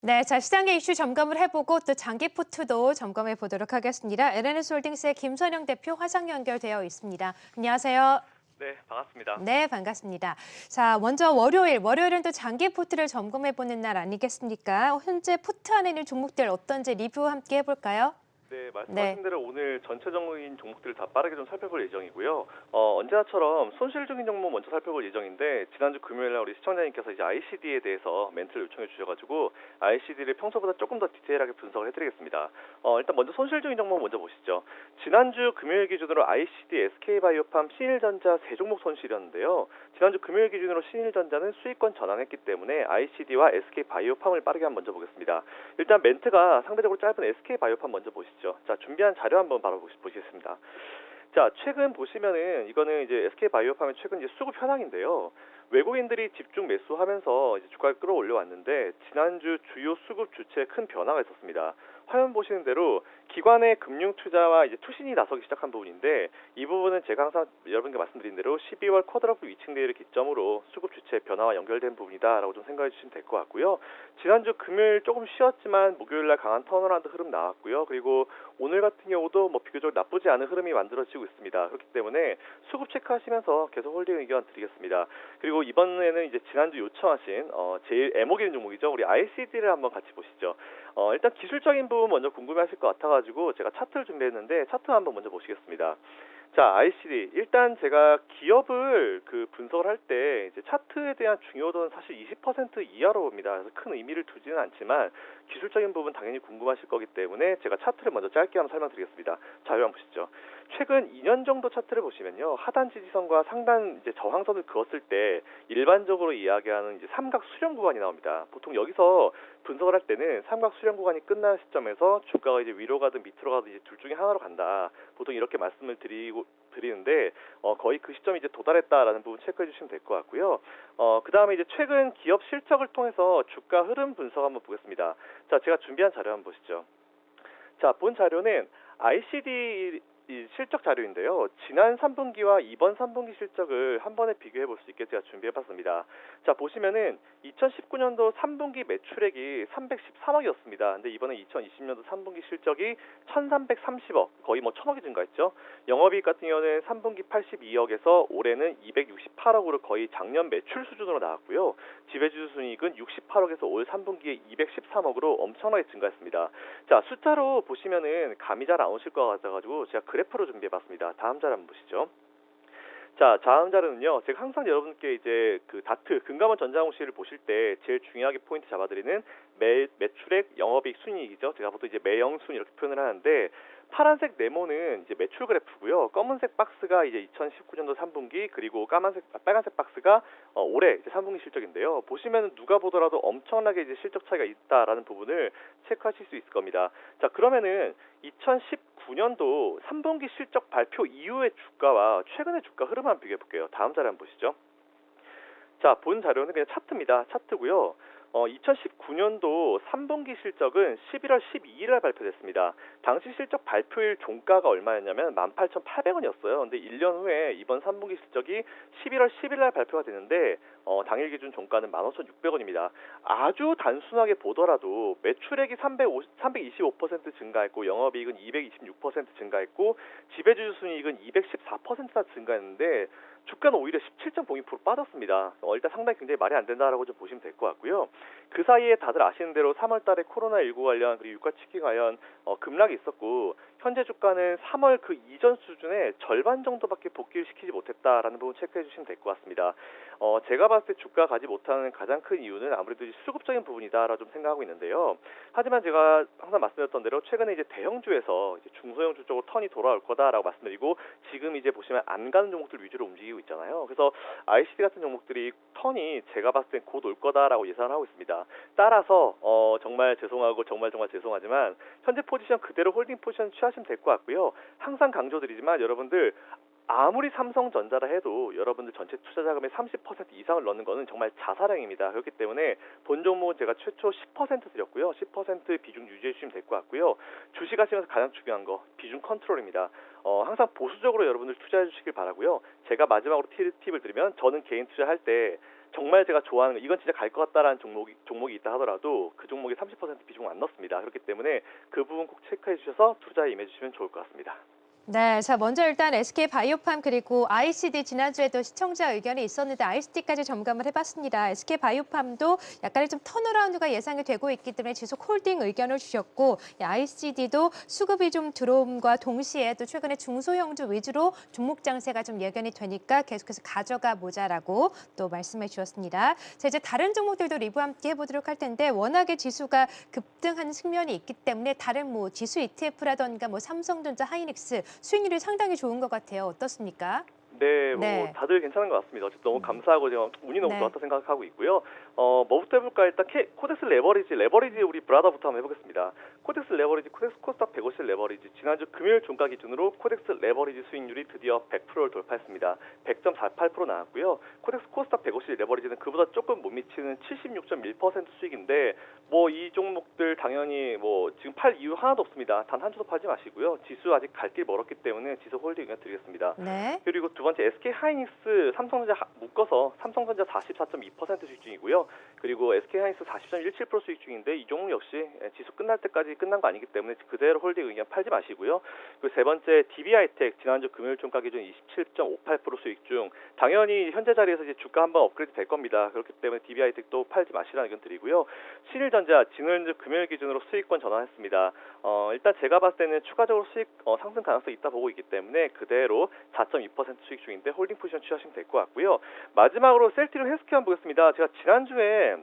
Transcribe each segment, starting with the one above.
네, 자, 시장의 이슈 점검을 해보고 또 장기 포트도 점검해 보도록 하겠습니다. LNS홀딩스의 김선영 대표 화상 연결되어 있습니다. 안녕하세요. 네, 반갑습니다. 네, 반갑습니다. 자, 먼저 월요일은 또 장기 포트를 점검해 보는 날 아니겠습니까? 현재 포트 안에 있는 종목들 어떤지 리뷰 함께 해볼까요? 네, 네. 말씀하신 대로 오늘 전체적인 종목들을 다 빠르게 좀 살펴볼 예정이고요. 언제나처럼 손실 중인 종목 먼저 살펴볼 예정인데 지난주 금요일 날 우리 시청자님께서 이제 ICD에 대해서 멘트를 요청해 주셔가지고 ICD를 평소보다 조금 더 디테일하게 분석을 해드리겠습니다. 일단 먼저 손실 중인 종목 먼저 보시죠. 지난주 금요일 기준으로 ICD, SK바이오팜, 신일전자 세 종목 손실이었는데요. 지난주 금요일 기준으로 신일전자는 수익권 전환했기 때문에 ICD와 SK바이오팜을 빠르게 한번 먼저 보겠습니다. 일단 멘트가 상대적으로 짧은 SK바이오팜 먼저 보시죠. 자, 준비한 자료 한번 바로 보시겠습니다. 자, 최근 보시면은 이거는 이제 SK바이오팜의 최근 이제 수급 현황인데요. 외국인들이 집중 매수하면서 이제 주가를 끌어올려 왔는데 지난주 주요 수급 주체에 큰 변화가 있었습니다. 화면 보시는 대로 기관의 금융 투자와 이제 투신이 나서기 시작한 부분인데 이 부분은 제가 항상 여러분께 말씀드린 대로 12월 쿼드러플 위층 대회를 기점으로 수급 주체 변화와 연결된 부분이다라고 좀 생각해 주시면 될 것 같고요. 지난주 금요일 조금 쉬었지만 목요일 날 강한 턴어라운드 흐름 나왔고요. 그리고 오늘 같은 경우도 뭐 비교적 나쁘지 않은 흐름이 만들어지고 있습니다. 그렇기 때문에 수급 체크하시면서 계속 홀딩 의견 드리겠습니다. 그리고 이번에는 이제 지난주 요청하신 제일 애먹이는 종목이죠. 우리 ICD를 한번 같이 보시죠. 일단 기술적인 부분 먼저 궁금해하실 것 같아가지고 제가 차트를 준비했는데 차트 한번 먼저 보시겠습니다. 자, ICD. 일단 제가 기업을 그 분석을 할 때 이제 차트에 대한 중요도는 사실 20% 이하로 봅니다. 그래서 큰 의미를 두지는 않지만 기술적인 부분 당연히 궁금하실 거기 때문에 제가 차트를 먼저 짧게 한번 설명드리겠습니다. 자료 한번 보시죠. 최근 2년 정도 차트를 보시면요. 하단 지지선과 상단 이제 저항선을 그었을 때 일반적으로 이야기하는 이제 삼각 수렴 구간이 나옵니다. 보통 여기서 분석을 할 때는 삼각 수렴 구간이 끝나는 시점에서 주가가 이제 위로 가든 밑으로 가든 이제 둘 중에 하나로 간다. 보통 이렇게 말씀을 드리는데 거의 그 시점에 이제 도달했다라는 부분 체크해 주시면 될 것 같고요. 그다음에 이제 최근 기업 실적을 통해서 주가 흐름 분석 한번 보겠습니다. 자, 제가 준비한 자료 한번 보시죠. 자, 본 자료는 ICD 이 실적 자료인데요. 지난 3분기와 이번 3분기 실적을 한 번에 비교해 볼 수 있게 제가 준비해 봤습니다. 자, 보시면은 2019년도 3분기 매출액이 313억이었습니다. 근데 이번에 2020년도 3분기 실적이 1,330억, 거의 뭐 1,000억이 증가했죠. 영업이익 같은 경우는 3분기 82억에서 올해는 268억으로 거의 작년 매출 수준으로 나왔고요. 지배주주 순이익은 68억에서 올 3분기에 213억으로 엄청나게 증가했습니다. 자, 숫자로 보시면은 감이 잘 안 오실 것 같아가지고 제가 그래프로 준비해봤습니다. 다음 자료 한번 보시죠. 자, 다음 자료는요. 제가 항상 여러분께 이제 그 다트 금감원 전자공시를 보실 때 제일 중요하게 포인트 잡아드리는 매출액, 영업이익, 순이익이죠. 제가 보통 이제 매영순 이렇게 표현을 하는데 파란색 네모는 이제 매출 그래프고요. 검은색 박스가 이제 2019년도 3분기 그리고 빨간색 박스가 올해 이제 3분기 실적인데요. 보시면 누가 보더라도 엄청나게 이제 실적 차이가 있다라는 부분을 체크하실 수 있을 겁니다. 자, 그러면은 2019년도 3분기 실적 발표 이후의 주가와 최근의 주가 흐름 한번 비교해 볼게요. 다음 자료 한번 보시죠. 자, 본 자료는 그냥 차트입니다. 차트고요. 2019년도 3분기 실적은 11월 12일에 발표됐습니다. 당시 실적 발표일 종가가 얼마였냐면 18,800원이었어요. 근데 1년 후에 이번 3분기 실적이 11월 10일날 발표가 되는데 당일 기준 종가는 15,600원입니다. 아주 단순하게 보더라도 매출액이 325% 증가했고 영업이익은 226% 증가했고 지배주주 순이익은 214%나 증가했는데 주가는 오히려 17.02% 빠졌습니다. 일단 상당히 굉장히 말이 안 된다라고 좀 보시면 될 것 같고요. 그 사이에 다들 아시는 대로 3월 달에 코로나19 관련 그리고 유가치기 관련 급락이 있었고 현재 주가는 3월 그 이전 수준의 절반 정도밖에 복귀를 시키지 못했다라는 부분 체크해 주시면 될 것 같습니다. 제가 봤을 때 주가 가지 못하는 가장 큰 이유는 아무래도 수급적인 부분이다라고 좀 생각하고 있는데요. 하지만 제가 항상 말씀드렸던 대로 최근에 이제 대형주에서 이제 중소형주 쪽으로 턴이 돌아올 거다라고 말씀드리고 지금 이제 보시면 안 가는 종목들 위주로 움직이고 있잖아요. 그래서 ICD 같은 종목들이 턴이 제가 봤을 땐 곧 올 거다라고 예상을 하고 있습니다. 따라서 정말 죄송하고 정말 죄송하지만 현재 포지션 그대로 홀딩 포지션 취하시면 될 것 같고요. 항상 강조드리지만 여러분들 아무리 삼성전자라 해도 여러분들 전체 투자 자금의 30% 이상을 넣는 거는 정말 자사량입니다. 그렇기 때문에 본 종목은 제가 최초 10% 드렸고요. 10% 비중 유지해 주시면 될 것 같고요. 주식하시면서 가장 중요한 거 비중 컨트롤입니다. 항상 보수적으로 여러분들 투자해 주시길 바라고요. 제가 마지막으로 팁을 드리면 저는 개인 투자할 때 정말 제가 좋아하는 거, 이건 진짜 갈 것 같다라는 종목이 있다 하더라도 그 종목에 30% 비중을 안 넣습니다. 그렇기 때문에 그 부분 꼭 체크해 주셔서 투자에 임해 주시면 좋을 것 같습니다. 네, 자 먼저 일단 SK 바이오팜 그리고 ICD 지난주에도 시청자 의견이 있었는데 ICD까지 점검을 해봤습니다. SK 바이오팜도 약간의 좀 턴어라운드가 예상이 되고 있기 때문에 지속 홀딩 의견을 주셨고 ICD도 수급이 좀 들어옴과 동시에 또 최근에 중소형주 위주로 종목 장세가 좀 예견이 되니까 계속해서 가져가 보자라고 또 말씀해 주셨습니다. 자 이제 다른 종목들도 리뷰 함께 해보도록 할 텐데 워낙에 지수가 급등한 측면이 있기 때문에 다른 뭐 지수 ETF라던가 뭐 삼성전자, 하이닉스 수익률이 상당히 좋은 것 같아요. 어떻습니까? 네, 뭐 네. 다들 괜찮은 것 같습니다. 어쨌든 너무 감사하고 제가 운이 너무 네. 좋았다 생각하고 있고요. 뭐부터 해볼까? 일단 코덱스 레버리지 우리 브라더부터 한번 해보겠습니다. 코덱스 코스닥 150 레버리지 지난주 금요일 종가 기준으로 코덱스 레버리지 수익률이 드디어 100%를 돌파했습니다. 100.48% 나왔고요. 코스닥 150 레버리지는 그보다 조금 못 미치는 76.1% 수익인데 뭐 이 종목들 당연히 뭐 지금 팔 이유 하나도 없습니다. 단 한 주도 팔지 마시고요. 지수 아직 갈 길 멀었기 때문에 지수 홀딩 의견 드리겠습니다. 네. 그리고 두 번째 SK 하이닉스 삼성전자 묶어서 삼성전자 44.2% 수익 중이고요. 그리고 SK 하이닉스 40.17% 수익 중인데 이 종목 역시 지수 끝날 때까지 끝난 거 아니기 때문에 그대로 홀딩 의견 팔지 마시고요. 그리고 세 번째 DB하이텍 지난주 금요일 종가 기준 27.58% 수익 중 당연히 현재 자리에서 이제 주가 한번 업그레이드 될 겁니다. 그렇기 때문에 DB하이텍도 팔지 마시라는 의견 드리고요. 신일전자 지난주 금요일 기준으로 수익권 전환했습니다. 일단 제가 봤을 때는 추가적으로 수익 상승 가능성이 있다 보고 있기 때문에 그대로 4.2% 수익 중인데 홀딩 포지션 취하시면 될 것 같고요. 마지막으로 셀트리온 헬스케어 한번 보겠습니다. 제가 지난주에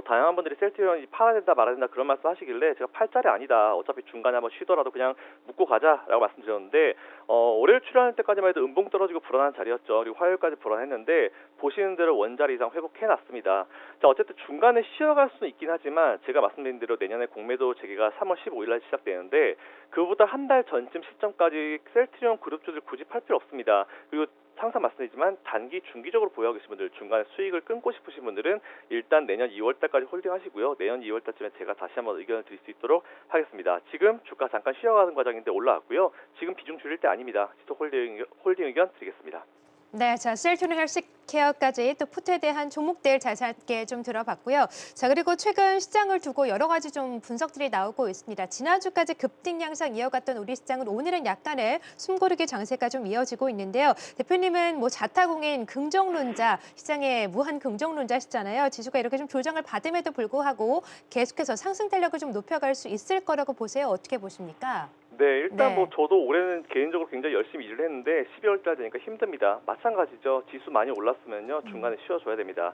다양한 분들이 셀트리온이 팔아야 된다 말아야 된다 그런 말씀 하시길래 제가 팔 자리 아니다. 어차피 중간에 한번 쉬더라도 그냥 묶고 가자라고 말씀드렸는데 월요일 출연할 때까지만 해도 음봉 떨어지고 불안한 자리였죠. 그리고 화요일까지 불안했는데 보시는 대로 원자리 이상 회복해놨습니다. 자 어쨌든 중간에 쉬어갈 수는 있긴 하지만 제가 말씀드린 대로 내년에 공매도 재개가 3월 15일 날 시작되는데 그보다 한 달 전쯤 시점까지 셀트리온 그룹주들 굳이 팔 필요 없습니다. 그리고 항상 말씀드리지만 단기 중기적으로 보유하고 계신 분들 중간에 수익을 끊고 싶으신 분들은 일단 내년 2월달까지 홀딩하시고요. 내년 2월달쯤에 제가 다시 한번 의견을 드릴 수 있도록 하겠습니다. 지금 주가 잠깐 쉬어가는 과정인데 올라왔고요. 지금 비중 줄일 때 아닙니다. 지속 홀딩 의견 드리겠습니다. 네, 자 셀트리온 헬스케어까지 또 푸트에 대한 종목들 자세하게 좀 들어봤고요. 자 그리고 최근 시장을 두고 여러 가지 좀 분석들이 나오고 있습니다. 지난주까지 급등 양상 이어갔던 우리 시장은 오늘은 약간의 숨고르기 장세가 좀 이어지고 있는데요. 대표님은 뭐 자타공인 긍정론자 시장의 무한 긍정론자시잖아요. 지수가 이렇게 좀 조정을 받음에도 불구하고 계속해서 상승 탄력을 좀 높여갈 수 있을 거라고 보세요. 어떻게 보십니까? 네, 일단 네. 저도 올해는 개인적으로 굉장히 열심히 일을 했는데 12월 달 되니까 힘듭니다. 마찬가지죠. 지수 많이 올랐으면요. 중간에 쉬어줘야 됩니다.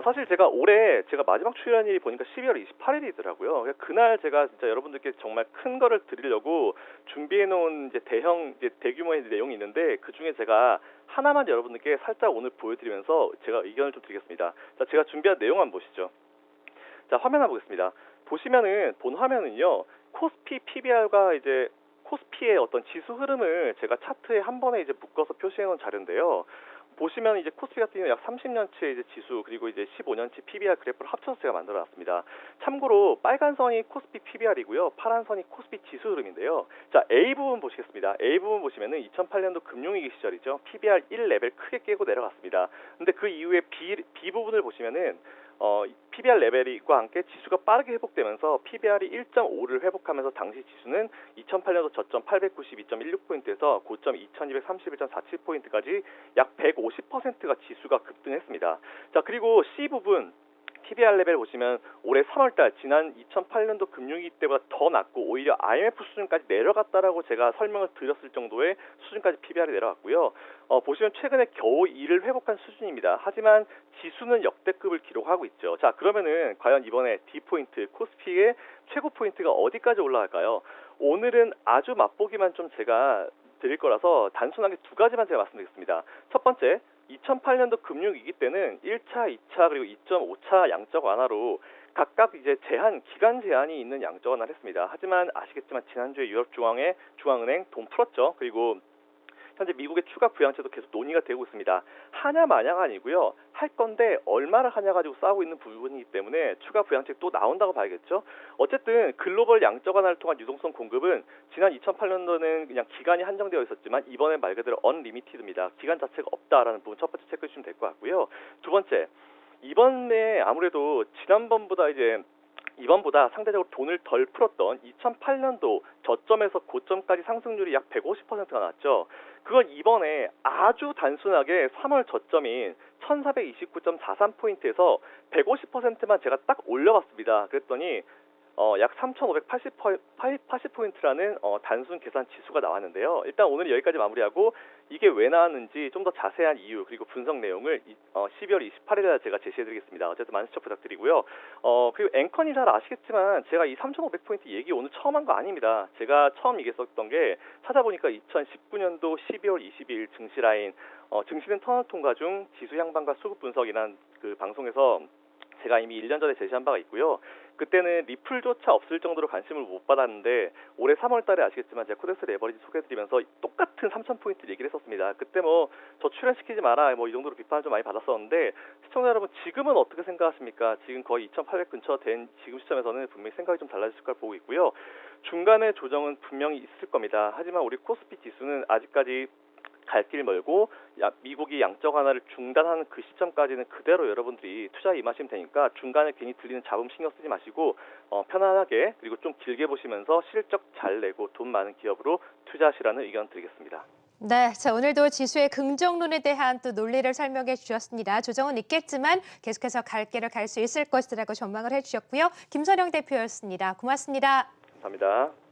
사실 제가 올해 마지막 출연일이 보니까 12월 28일이더라고요. 그날 제가 진짜 여러분들께 정말 큰 거를 드리려고 준비해 놓은 대규모의 내용이 있는데 그 중에 제가 하나만 여러분들께 살짝 오늘 보여드리면서 제가 의견을 좀 드리겠습니다. 자, 제가 준비한 내용 한번 보시죠. 자, 화면 한번 보겠습니다. 보시면은 본 화면은요. 코스피 PBR과 이제 코스피의 어떤 지수 흐름을 제가 차트에 한 번에 이제 묶어서 표시해 놓은 자료인데요. 보시면 이제 코스피 같은 경우 약 30년치 이제 지수 그리고 이제 15년치 PBR 그래프를 합쳐서 제가 만들어 놨습니다. 참고로 빨간 선이 코스피 PBR이고요. 파란 선이 코스피 지수 흐름인데요. 자, A 부분 보시겠습니다. A 부분 보시면은 2008년도 금융위기 시절이죠. PBR 1레벨 크게 깨고 내려갔습니다. 근데 그 이후에 B 부분을 보시면은 PBR 레벨과 함께 지수가 빠르게 회복되면서 PBR이 1.5를 회복하면서 당시 지수는 2008년도 저점 892.16포인트에서 고점 2231.47포인트까지 약 150%가 지수가 급등했습니다. 자, 그리고 C 부분 PBR 레벨 보시면 올해 3월달 지난 2008년도 금융위기 때보다 더 낮고 오히려 IMF 수준까지 내려갔다라고 제가 설명을 드렸을 정도의 수준까지 PBR이 내려갔고요. 보시면 최근에 겨우 2를 회복한 수준입니다. 하지만 지수는 역대급을 기록하고 있죠. 자, 그러면은 과연 이번에 D포인트, 코스피의 최고 포인트가 어디까지 올라갈까요? 오늘은 아주 맛보기만 좀 제가 드릴 거라서 단순하게 두 가지만 제가 말씀드리겠습니다. 첫 번째, 2008년도 금융위기 때는 1차, 2차 그리고 2.5차 양적 완화로 각각 이제 기간 제한이 있는 양적 완화를 했습니다. 하지만 아시겠지만 지난주에 유럽 중앙은행 돈 풀었죠. 그리고 현재 미국의 추가 부양책도 계속 논의가 되고 있습니다. 하냐 마냐가 아니고요. 할 건데 얼마를 하냐 가지고 싸우고 있는 부분이기 때문에 추가 부양책 또 나온다고 봐야겠죠. 어쨌든 글로벌 양적 완화를 통한 유동성 공급은 지난 2008년도는 그냥 기간이 한정되어 있었지만 이번엔 말 그대로 언리미티드입니다. 기간 자체가 없다라는 부분 첫 번째 체크해 주시면 될 것 같고요. 두 번째, 이번에 아무래도 지난번보다 이번보다 상대적으로 돈을 덜 풀었던 2008년도 저점에서 고점까지 상승률이 약 150%가 났죠. 그걸 이번에 아주 단순하게 3월 저점인 1429.43포인트에서 150%만 제가 딱 올려봤습니다. 그랬더니 약 3,580포인트라는 단순 계산 지수가 나왔는데요. 일단 오늘 여기까지 마무리하고 이게 왜 나왔는지 좀 더 자세한 이유 그리고 분석 내용을 12월 28일에 제가 제시해드리겠습니다. 어쨌든 많은 시청 부탁드리고요. 그리고 앵커님 잘 아시겠지만 제가 이 3,500포인트 얘기 오늘 처음 한 거 아닙니다. 제가 처음 얘기했었던 게 찾아보니까 2019년도 12월 22일 증시라인 증시는 터널 통과 중 지수 향방과 수급 분석이란 그 방송에서 제가 이미 1년 전에 제시한 바가 있고요. 그때는 리플조차 없을 정도로 관심을 못 받았는데 올해 3월 달에 아시겠지만 제가 코덱스 레버리지 소개해드리면서 똑같은 3,000포인트 얘기를 했었습니다. 그때 뭐 저 출연시키지 마라 뭐 이 정도로 비판을 좀 많이 받았었는데 시청자 여러분 지금은 어떻게 생각하십니까? 지금 거의 2,800 근처 된 지금 시점에서는 분명히 생각이 좀 달라질 걸 보고 있고요. 중간에 조정은 분명히 있을 겁니다. 하지만 우리 코스피 지수는 아직까지 갈 길 멀고 미국이 양적 완화를 중단하는 그 시점까지는 그대로 여러분들이 투자에 임하시면 되니까 중간에 괜히 들리는 잡음 신경 쓰지 마시고 편안하게 그리고 좀 길게 보시면서 실적 잘 내고 돈 많은 기업으로 투자하시라는 의견 드리겠습니다. 네, 자 오늘도 지수의 긍정론에 대한 또 논리를 설명해 주셨습니다. 조정은 있겠지만 계속해서 갈 길을 갈 수 있을 것이라고 전망을 해주셨고요. 김선영 대표였습니다. 고맙습니다. 감사합니다.